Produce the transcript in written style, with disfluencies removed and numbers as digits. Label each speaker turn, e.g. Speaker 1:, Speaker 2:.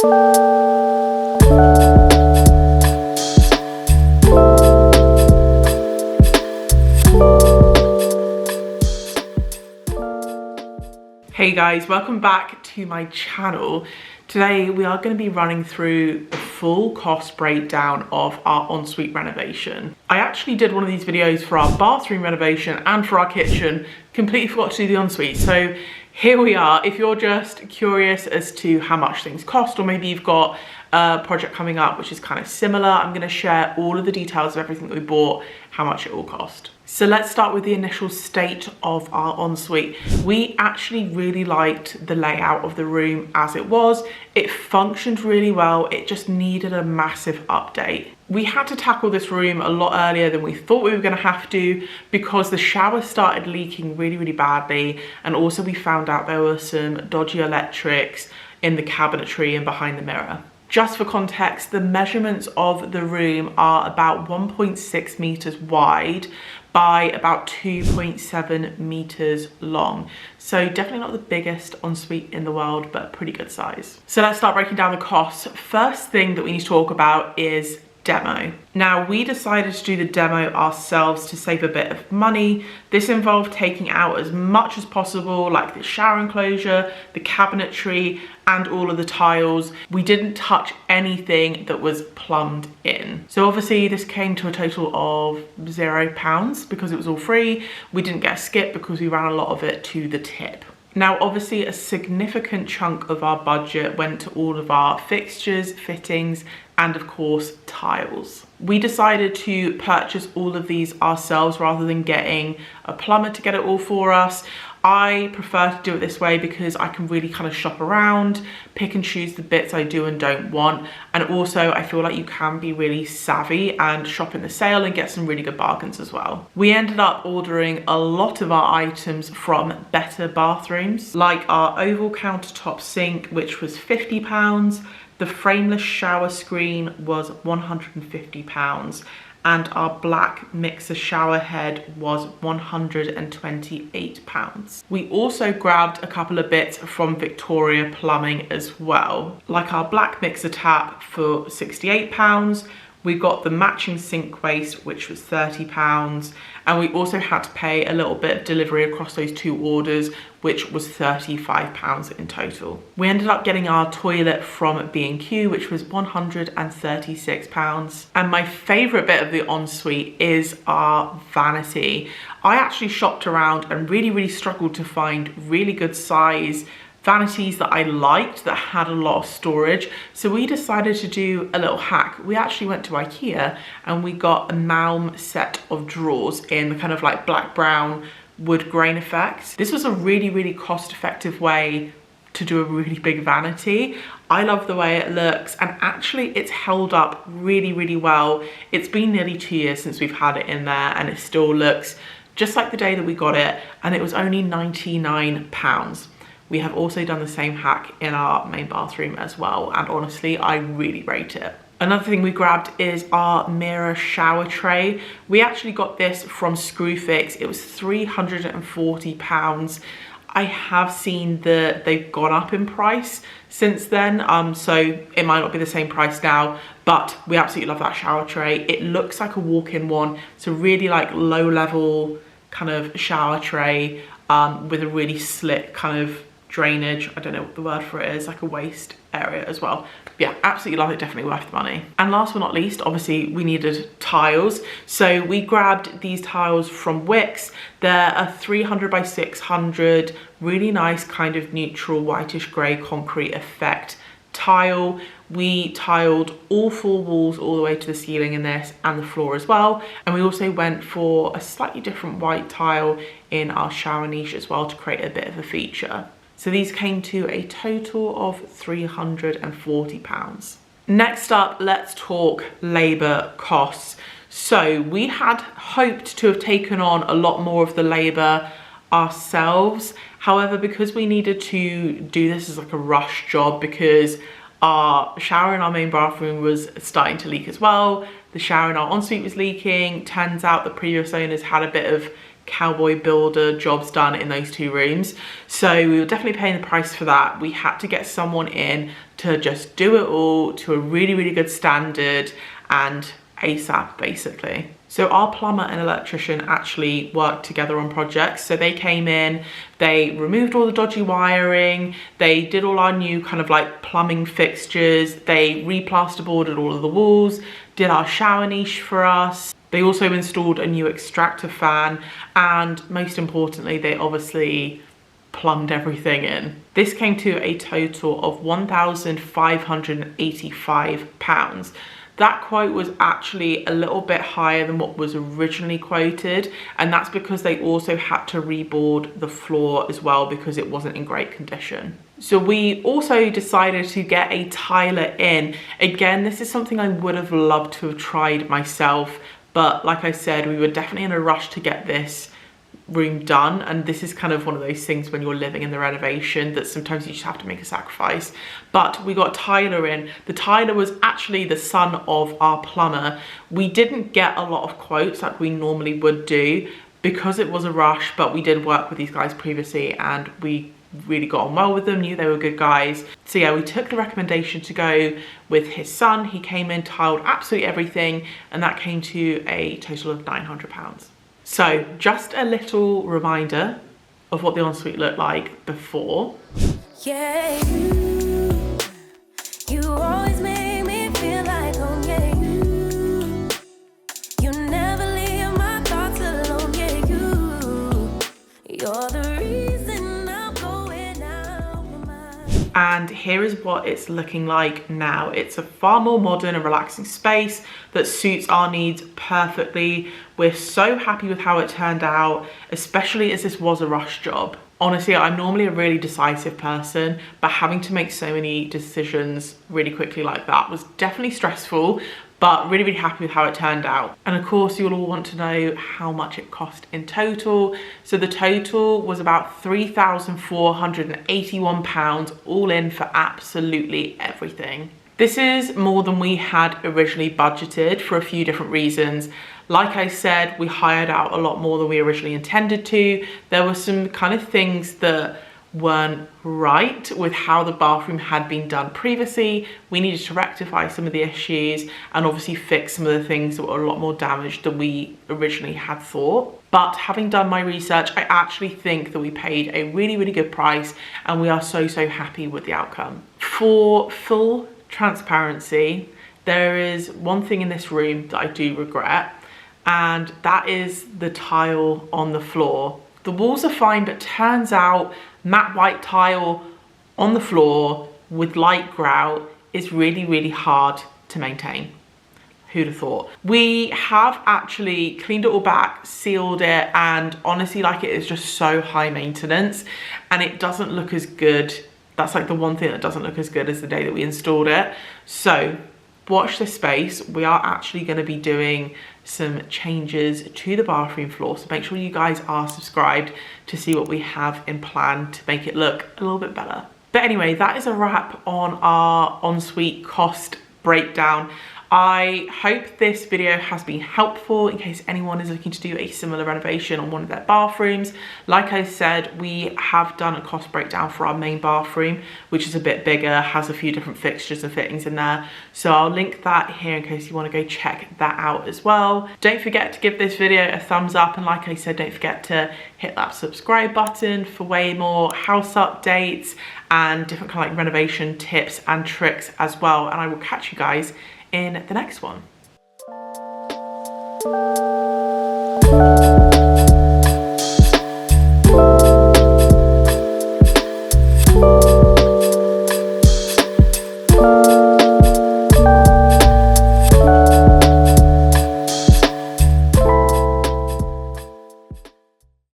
Speaker 1: Hey guys, welcome back to my channel. Today we are going to be running through the full cost breakdown of our ensuite renovation. I actually did one of these videos for our bathroom renovation and for our kitchen, completely forgot to do the ensuite. So here we are. If you're just curious as to how much things cost, or maybe you've got a project coming up which is kind of similar, I'm going to share all of the details of everything that we bought, how much it all cost. So let's start with the initial state of our ensuite. We actually really liked the layout of the room as it was. It functioned really well. It just needed a massive update. We had to tackle this room a lot earlier than we thought we were going to have to, because the shower started leaking really badly, and also we found out there were some dodgy electrics in the cabinetry and behind the mirror. Just for context, the measurements of the room are about 1.6 meters wide by about 2.7 meters long. So definitely not the biggest ensuite in the world, but a pretty good size. So let's start breaking down the costs. First thing that we need to talk about is demo. Now, we decided to do the demo ourselves to save a bit of money. This involved taking out as much as possible, like the shower enclosure, the cabinetry, and all of the tiles. We didn't touch anything that was plumbed in. So obviously this came to a total of £0 because it was all free. We didn't get a skip because we ran a lot of it to the tip. Now, obviously a significant chunk of our budget went to all of our fixtures, fittings, and of course tiles. We decided to purchase all of these ourselves rather than getting a plumber to get it all for us. I prefer to do it this way because I can really kind of shop around, pick and choose the bits I do and don't want. And also I feel like you can be really savvy and shop in the sale and get some really good bargains as well. We ended up ordering a lot of our items from Better Bathrooms, like our oval countertop sink, which was £50. The frameless shower screen was £150. And our black mixer shower head was £128. We also grabbed a couple of bits from Victoria Plumbing as well, like our black mixer tap for £68. We got the matching sink waste, which was £30. And we also had to pay a little bit of delivery across those two orders, which was £35 in total. We ended up getting our toilet from B&Q, which was £136. And my favorite bit of the ensuite is our vanity. I actually shopped around and really struggled to find really good size vanities that I liked that had a lot of storage. So we decided to do a little hack. We actually went to Ikea and we got a 𝑚𝑎LM set of drawers in the kind of like black brown wood grain effect. This was a really cost-effective way to do a really big vanity. I love the way it looks, and actually it's held up really well. It's been nearly 2 years since we've had it in there and it still looks just like the day that we got it, and it was only £99. We have also done the same hack in our main bathroom as well, and honestly, I really rate it. Another thing we grabbed is our mirror shower tray. We actually got this from Screwfix. It was £340. I have seen that they've gone up in price since then, so it might not be the same price now, but we absolutely love that shower tray. It looks like a walk-in one. It's a really like low-level kind of shower tray with a really slick kind of drainage. I don't know what the word for it is, like a waste area as well. Yeah, absolutely love it, definitely worth the money. And last but not least, obviously we needed tiles. So we grabbed these tiles from Wix. They're a 300 by 600, really nice kind of neutral whitish grey concrete effect tile. We tiled all 4 walls all the way to the ceiling in this, and the floor as well. And we also went for a slightly different white tile in our shower niche as well to create a bit of a feature. So these came to a total of £340. Next up, let's talk labour costs. So we had hoped to have taken on a lot more of the labour ourselves. However, because we needed to do this as like a rush job, because our shower in our main bathroom was starting to leak as well, the shower in our ensuite was leaking. Turns out the previous owners had a bit of cowboy builder jobs done in those 2 rooms. So we were definitely paying the price for that. We had to get someone in to just do it all to a really, really good standard and ASAP basically. So our plumber and electrician actually worked together on projects. So they came in, they removed all the dodgy wiring, they did all our new kind of like plumbing fixtures, they re-plasterboarded all of the walls, did our shower niche for us. They also installed a new extractor fan, and most importantly, they obviously plumbed everything in. This came to a total of £1,585. That quote was actually a little bit higher than what was originally quoted, and that's because they also had to reboard the floor as well because it wasn't in great condition. So we also decided to get a tiler in. Again, this is something I would have loved to have tried myself, but like I said, we were definitely in a rush to get this room done, and this is kind of one of those things when you're living in the renovation that sometimes you just have to make a sacrifice. But we got Tyler in. The Tyler was actually the son of our plumber. We didn't get a lot of quotes like we normally would do because it was a rush, but we did work with these guys previously and we really got on well with them, knew they were good guys. So yeah, we took the recommendation to go with his son. He came in, tiled absolutely everything, and that came to a total of £900. So just a little reminder of what the ensuite looked like before.
Speaker 2: Yeah, you always make me feel like home. Yeah, you never leave my thoughts alone. Yeah, you're the reason I'm going out of my mind.
Speaker 1: And here is what it's looking like now. It's a far more modern and relaxing space that suits our needs perfectly. We're so happy with how it turned out, especially as this was a rush job. Honestly, I'm normally a really decisive person, but having to make so many decisions really quickly like that was definitely stressful, but really, really happy with how it turned out. And of course, you'll all want to know how much it cost in total. So the total was about £3,481, all in for absolutely everything. This is more than we had originally budgeted for a few different reasons. Like I said, we hired out a lot more than we originally intended to. There were some kind of things that weren't right with how the bathroom had been done previously. We needed to rectify some of the issues and obviously fix some of the things that were a lot more damaged than we originally had thought. But having done my research, I actually think that we paid a really, really good price, and we are so, so happy with the outcome. For full transparency, there is one thing in this room that I do regret, and that is the tile on the floor. The walls are fine, but turns out matte white tile on the floor with light grout is really, really hard to maintain. Who'd have thought? We have actually cleaned it all back, sealed it, and honestly, like, it is just so high maintenance and it doesn't look as good. That's like the one thing that doesn't look as good as the day that we installed it. So watch this space. We are actually going to be doing some changes to the bathroom floor, so make sure you guys are subscribed to see what we have in plan to make it look a little bit better. But anyway, that is a wrap on our ensuite cost breakdown. I hope this video has been helpful in case anyone is looking to do a similar renovation on one of their bathrooms. Like I said, we have done a cost breakdown for our main bathroom, which is a bit bigger, has a few different fixtures and fittings in there. So I'll link that here in case you want to go check that out as well. Don't forget to give this video a thumbs up, and like I said, don't forget to hit that subscribe button for way more house updates and different kind of like renovation tips and tricks as well. And I will catch you guys in the next one.